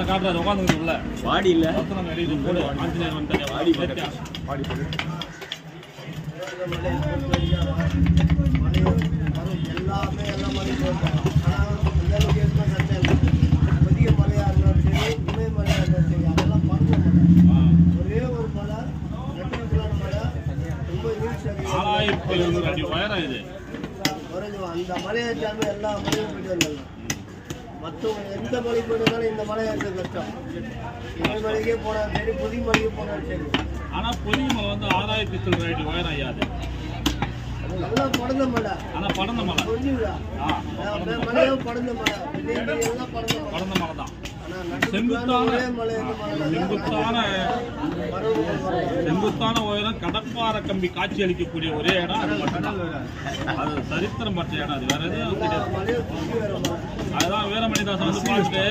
காட்டுறாரு உட்காந்து உள்ள வாடி இல்ல போடு ஆஞ்சநேயர் வந்து வாடி வாடி போடு எல்லாமே எல்லாம் மழை போட்டாங்க. ஆனால் அந்த அளவுக்கு எதுவும் சட்டை இல்லை. பெரிய மழையாக இருந்தாலும் சரி, இமய மழையாக இருந்தாலும் சரி, அதெல்லாம் பருவ மழை. ஒரே ஒரு மழை, நெட்டத்துலான மழை, ரொம்ப வீழ்ச்சி அதிகம். 6700 அடி உயரம் இது. அந்த மலையை சார்ந்து எல்லா மலையும் போயிட்டு வந்தாங்க. மற்றவங்க எந்த மலை போயிருந்தாலும் இந்த மலை ஏற்றது கஷ்டம். இமய மலைக்கே போனாலும் சரி, புதிய மலைக்கு போனாலும் சரி. ஆனால் புதிய மலை வந்து 6700 அடி உயரம் ஐயா அது. நல்லா படந்த மலை. ஆனால் படந்த மலை மலையும் படந்த மலை. படந்த மலை தான். செங்குத்தான உயரம் கடப்பாறை கம்பி காட்சி அளிக்கக்கூடிய ஒரே இடம் அது மட்டும்தான். அது சரித்திரம் பற்ற இடம். அது வேற எதுவும் கிடையாது. அதுதான் வீரமணிதாசன் வந்து பார்த்துட்டு